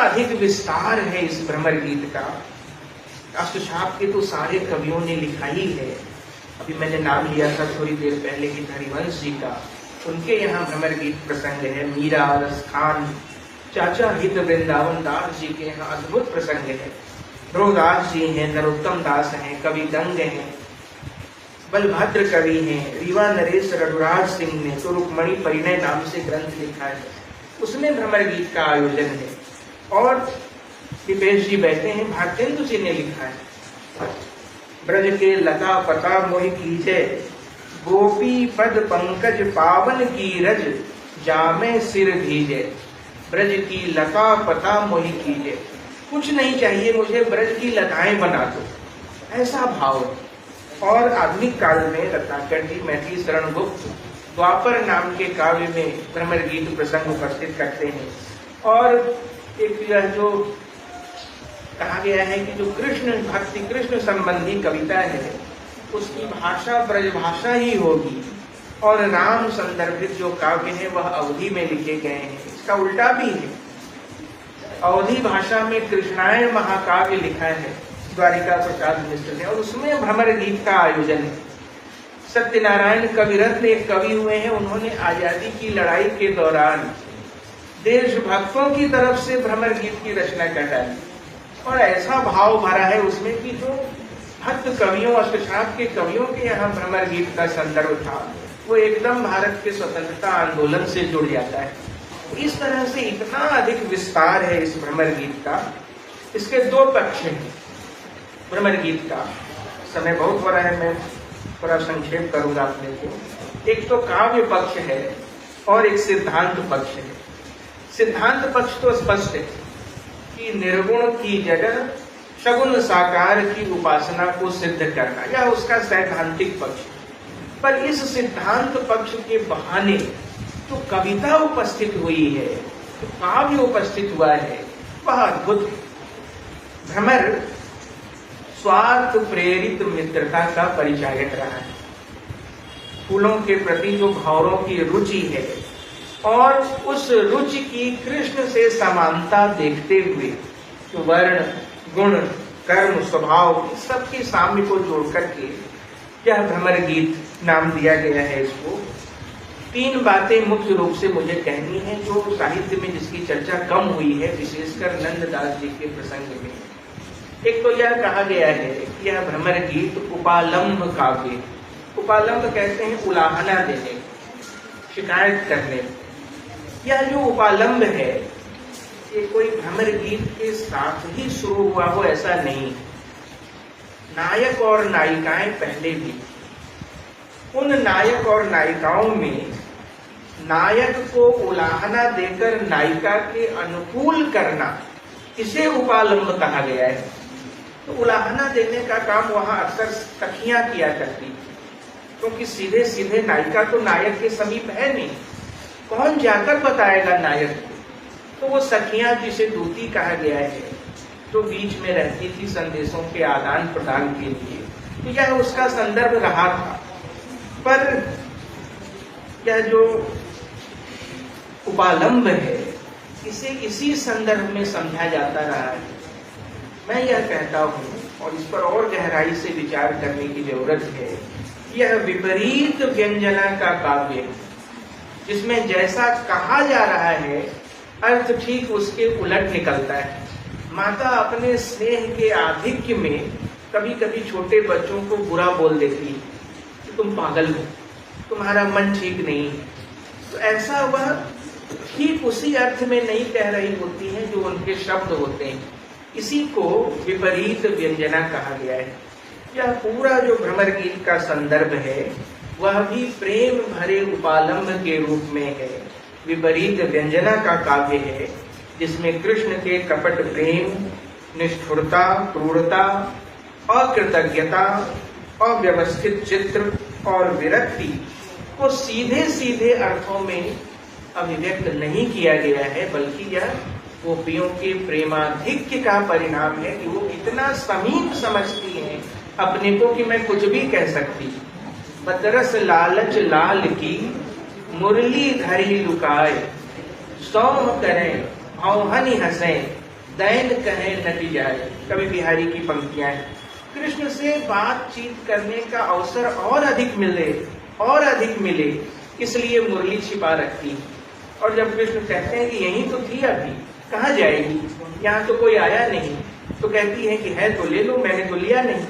अधिक विस्तार है इस भ्रमर गीत का। अष्टशाप के तो सारे कवियों ने लिखा ही है। अभी मैंने नाम लिया था थोड़ी देर पहले कि हरिवंश जी का, उनके यहाँ भ्रमर गीत प्रसंग है। मीरा, रस खान, चाचा हित वृंदावन दास जी के यहाँ अद्भुत प्रसंग है। ध्रुवदास जी हैं, नरोत्तम दास हैं, कवि दंग हैं, बलभद्र कवि हैं, रीवा नरेश रघुराज सिंह ने तो रुक्मणी परिणय नाम से ग्रंथ लिखा है, उसमें भ्रमर गीत का आयोजन है। और दीपेश जी बैठे हैं, भारतेंदु जी ने लिखा है। ब्रज के लता पता मोहि कीजे, गोपी पद पंकज पावन की रज, जामे सिर भीजे। ब्रज की लता पता मोहि कीजे, कुछ नहीं चाहिए मुझे, ब्रज की लताएं बना दो, ऐसा भाव। और आधुनिक काल में रत्नाकर जी मैथिली शरण गुप्त द्वापर नाम के काव्य में भ्रमर गीत प्रसंग उपस्थित करते हैं। और एक यह जो कहा गया है कि जो कृष्ण भक्ति, कृष्ण संबंधी कविता है, उसकी भाषा ब्रज भाषा ही होगी। और राम संदर्भित जो काव्य है वह अवधि में लिखे गए हैं। इसका उल्टा भी है, अवधि भाषा में कृष्णायण महाकाव्य लिखा है द्वारिका प्रसाद मिश्र ने, और उसमें भ्रमर गीत का आयोजन है। सत्यनारायण कविरत्न एक कवि हुए हैं, उन्होंने आजादी की लड़ाई के दौरान देशभक्तों की तरफ से भ्रमर गीत की रचना कर डाली। और ऐसा भाव भरा है उसमें कि जो भक्त कवियों, अष्टशाप के कवियों के यहाँ भ्रमर गीत का संदर्भ था, वो एकदम भारत के स्वतंत्रता आंदोलन से जुड़ जाता है। इस तरह से इतना अधिक विस्तार है इस भ्रमर गीत का। इसके दो पक्ष हैं भ्रमर गीत का। समय बहुत बड़ा है, मैं थोड़ा संक्षेप करूंगा अपने को। एक तो काव्य पक्ष है और एक सिद्धांत पक्ष है। सिद्धांत पक्ष तो स्पष्ट है कि निर्गुण की जगह सगुण साकार की उपासना को सिद्ध करना, यह उसका सैद्धांतिक पक्ष। पर इस सिद्धांत पक्ष के बहाने जो कविता उपस्थित हुई है, जो काव्य उपस्थित हुआ है, वह अद्भुत है। भ्रमर स्वार्थ प्रेरित मित्रता का परिचायक रहा है। फूलों के प्रति जो भौरों की रुचि है और उस रुचि की कृष्ण से समानता देखते हुए तो वर्ण, गुण, कर्म, स्वभाव सबके साम्य को जोड़ करके यह भ्रमर गीत नाम दिया गया है इसको। तीन बातें मुख्य रूप से मुझे कहनी है जो साहित्य में जिसकी चर्चा कम हुई है, विशेषकर नंददास जी के प्रसंग में। एक तो यह कहा गया है कि यह भ्रमर गीत उपालंब काव्य। उपालंब कहते हैं उलाहना देने, शिकायत करने। यह जो उपालंब है, ये कोई भ्रमर गीत के साथ ही शुरू हुआ हो ऐसा नहीं। नायक और नायिकाएं पहले भी, उन नायक और नायिकाओं में नायक को उलाहना देकर नायिका के अनुकूल करना, इसे उपालंब कहा गया है। तो उलाहना देने का काम वहां अक्सर सखियां किया करती, क्योंकि सीधे सीधे नायिका तो नायक के समीप है नहीं, कौन जाकर बताएगा नायक को। तो वो सखियां, जिसे दूती कहा गया है, जो बीच में रहती थी संदेशों के आदान प्रदान के लिए, तो यह उसका संदर्भ रहा था। पर यह जो उपालंब है, इसे इसी संदर्भ में समझा जाता रहा है। मैं यह कहता हूं, और इस पर और गहराई से विचार करने की जरूरत है, यह विपरीत व्यंजना का काव्य है, जिसमें जैसा कहा जा रहा है अर्थ ठीक उसके उलट निकलता है। माता अपने स्नेह के आधिक्य में कभी कभी छोटे बच्चों को बुरा बोल देती है कि तुम पागल हो, तुम्हारा मन ठीक नहीं है। तो ऐसा वह ठीक उसी अर्थ में नहीं कह रही होती है जो उनके शब्द होते हैं। इसी को विपरीत व्यंजना कहा गया है। यह पूरा जो भ्रमर गीत का संदर्भ है, वह भी प्रेम भरे उपालंब के रूप में है। विपरीत व्यंजना का काव्य है, जिसमें कृष्ण के कपट प्रेम, निष्ठुरता, क्रूरता, अकृतज्ञता, अव्यवस्थित चित्र और विरक्ति को सीधे सीधे अर्थों में अभिव्यक्त नहीं किया गया है, बल्कि यह गोपियों के प्रेमाधिक्य का परिणाम है कि वो इतना समीप समझती हैं अपने को कि मैं कुछ भी कह सकती। बदरस लालच लाल की मुरली धरी लुकाए, सौम करें भौहनी हंसें, दैन कहे नटी जाए, कवि बिहारी की पंक्तियां हैं। कृष्ण से बातचीत करने का अवसर और अधिक मिले, इसलिए मुरली छिपा रखती है। और जब कृष्ण कहते हैं कि यहीं तो थी, अभी कहाँ जाएगी, यहाँ तो कोई आया नहीं, तो कहती है कि है तो ले लो, मैंने तो लिया नहीं।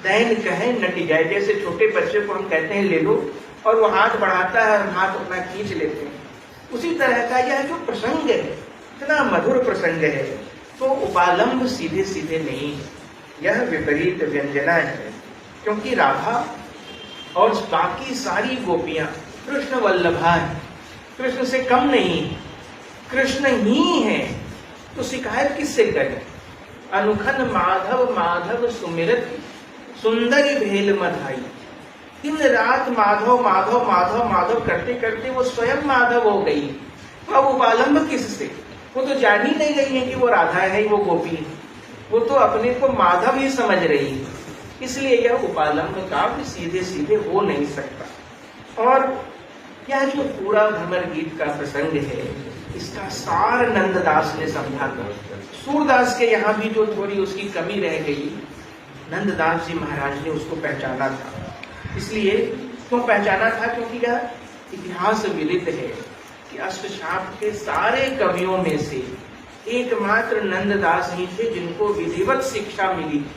दैन कहे नटी जाए, जैसे छोटे बच्चे को हम कहते हैं ले लो, और वो हाथ बढ़ाता है और हाथ अपना खींच लेते हैं, उसी तरह का यह जो प्रसंग है, इतना मधुर प्रसंग है, तो उपालंब सीधे सीधे नहीं है, यह विपरीत व्यंजना है। क्योंकि राधा और बाकी सारी गोपियां कृष्ण वल्लभा है, कृष्ण से कम नहीं, कृष्ण ही है, तो शिकायत किससे करें। अनुखन माधव माधव सुमिरत सुंदरी भेल मधाई, दिन रात माधव माधव माधव माधव करते करते वो स्वयं माधव हो गई। तो अब उपालंब किससे, वो तो जान ही नहीं रही है कि वो राधा है, वो गोपी है, वो तो अपने को माधव ही समझ रही है, इसलिए यह उपालंब काव्य सीधे सीधे हो नहीं सकता। और यह जो पूरा भ्रमर गीत का प्रसंग है, इसका सार नंददास ने समझा था। सूरदास के यहाँ भी जो थोड़ी उसकी कमी रह गई, नंददास जी महाराज ने उसको पहचाना था। इसलिए क्यों पहचाना था, क्योंकि यह इतिहास विदित है कि अष्टशाप के सारे कवियों में से एकमात्र नंददास ही थे जिनको विधिवत शिक्षा मिली थी,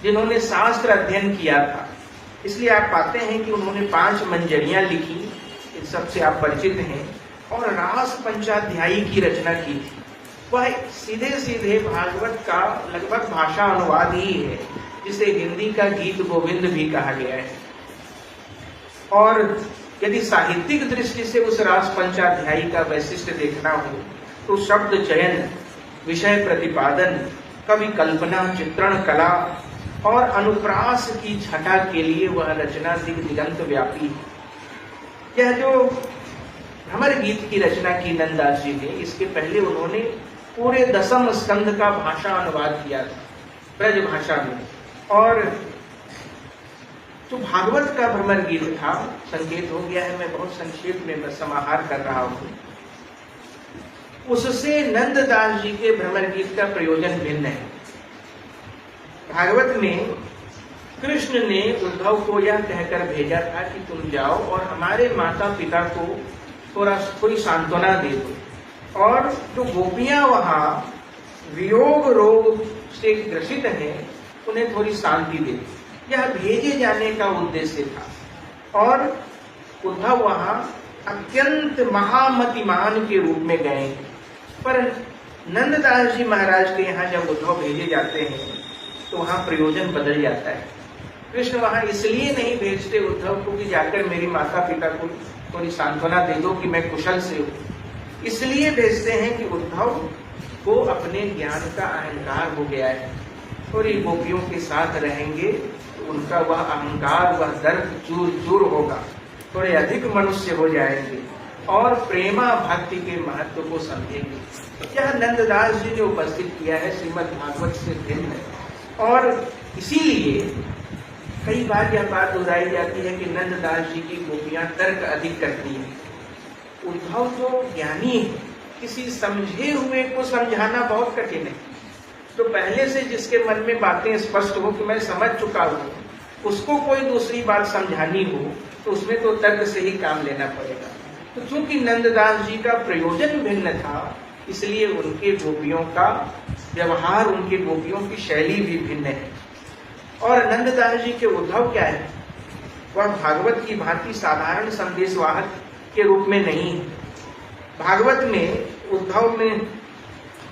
जिन्होंने शास्त्र अध्ययन किया था। इसलिए आप पाते हैं कि उन्होंने 5 मंजरियां लिखी, इन सबसे आप परिचित हैं, और रास पंचाध्यायी की रचना की थी। वह सीधे सीधे भागवत का लगभग भाषा अनुवाद ही है, जिसे हिंदी का गीत गोविंद भी कहा गया है। और यदि साहित्यिक दृष्टि से उस रास पंचाध्यायी का वैशिष्ट्य देखना हो, तो शब्द चयन, विषय प्रतिपादन, कवि कल्पना, चित्रण कला और अनुप्रास की छटा के लिए वह रचना दिगंत व्यापी है। यह जो भ्रमर गीत की रचना की नंददास जी ने, इसके पहले उन्होंने पूरे 10 स्कंध का भाषा अनुवाद किया था ब्रज भाषा में। और जो भागवत का भ्रमर गीत था, संकेत हो गया है, मैं बहुत संक्षेप में समाहार कर रहा हूं, उससे नंददास जी के भ्रमर गीत का प्रयोजन भिन्न है। भागवत में कृष्ण ने उद्धव को यह कहकर भेजा था कि तुम जाओ और हमारे माता पिता को थोड़ी सांत्वना दे दो, और जो गोपियां वहां वियोग रोग से ग्रसित हैं उन्हें थोड़ी शांति दे दो। यह भेजे जाने का उद्देश्य था। और उद्धव वहां अत्यंत महामतिमान के रूप में गए। पर नंददास जी महाराज के यहाँ जब उद्धव भेजे जाते हैं तो वहां प्रयोजन बदल जाता है। कृष्ण वहां इसलिए नहीं भेजते उद्धव को कि जाकर मेरी माता पिता को थोड़ी सांत्वना दे दो कि मैं कुशल से हूं, इसलिए भेजते हैं कि उद्धव को अपने ज्ञान का अहंकार हो गया है, और ये गोपियों के साथ रहेंगे तो उनका वह अहंकार, वह दर्प चूर चूर होगा, थोड़े अधिक मनुष्य हो जाएंगे और प्रेमा भक्ति के महत्व को समझेंगे। यह नंददास जी ने उपस्थित किया है, श्रीमद् भागवत से भिन्न है। और इसीलिए कई बार यह बात दोहराई जाती है कि नंददास जी की गोपियां तर्क अधिक करती हैं। उद्धव जो ज्ञानी है, किसी समझे हुए को समझाना बहुत कठिन है। तो पहले से जिसके मन में बातें स्पष्ट हो कि मैं समझ चुका हूं, उसको कोई दूसरी बात समझानी हो तो उसमें तो तर्क से ही काम लेना पड़ेगा। तो चूंकि नंददास जी का प्रयोजन भिन्न था, इसलिए उनके गोपियों का व्यवहार, उनके गोपियों की शैली भी भिन्न है। और नंददास जी के उद्धव क्या है, वह भागवत की भांति साधारण संदेशवाहक के रूप में नहीं है। भागवत में उद्धव में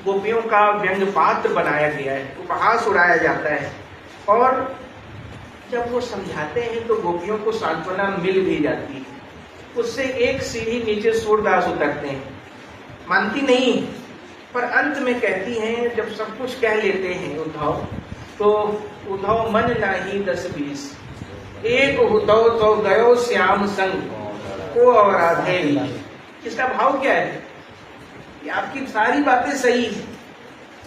गोपियों का व्यंग्य पात्र बनाया गया है, उपहास उड़ाया जाता है, और जब वो समझाते हैं तो गोपियों को सांत्वना मिल भी जाती है। उससे एक सीढ़ी नीचे सूरदास उतरते हैं, मानती नहीं, पर अंत में कहती हैं, जब सब कुछ कह लेते हैं उद्धव, तो उद्धव मन नाही 10-20, एक हुतौ तो गयो श्याम संग को और आधे। इसका भाव क्या है कि आपकी सारी बातें सही है,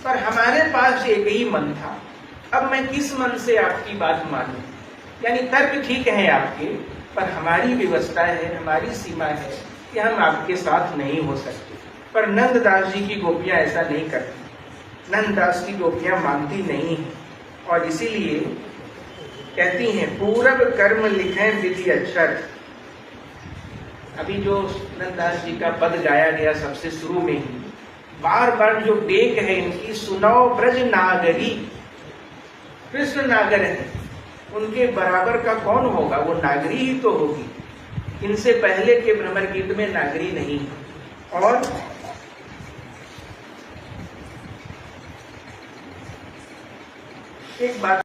पर हमारे पास एक ही मन था, अब मैं किस मन से आपकी बात मानूं। यानी तर्क ठीक है आपके, पर हमारी व्यवस्था है, हमारी सीमा है कि हम आपके साथ नहीं हो सकते। पर नंददास जी की गोपियां ऐसा नहीं करती। नंददास की गोपियां मानती नहीं है, और इसीलिए कहती हैं पूरब कर्म लिखे विधि अक्षर। अभी जो नंददास जी का पद गाया गया सबसे शुरू में ही, बार बार जो बेक है इनकी, सुनाओ ब्रज नागरी, कृष्ण नागर है, उनके बराबर का कौन होगा, वो नागरी ही तो होगी। इनसे पहले के भ्रमर गीत में नागरी नहीं। और एक बात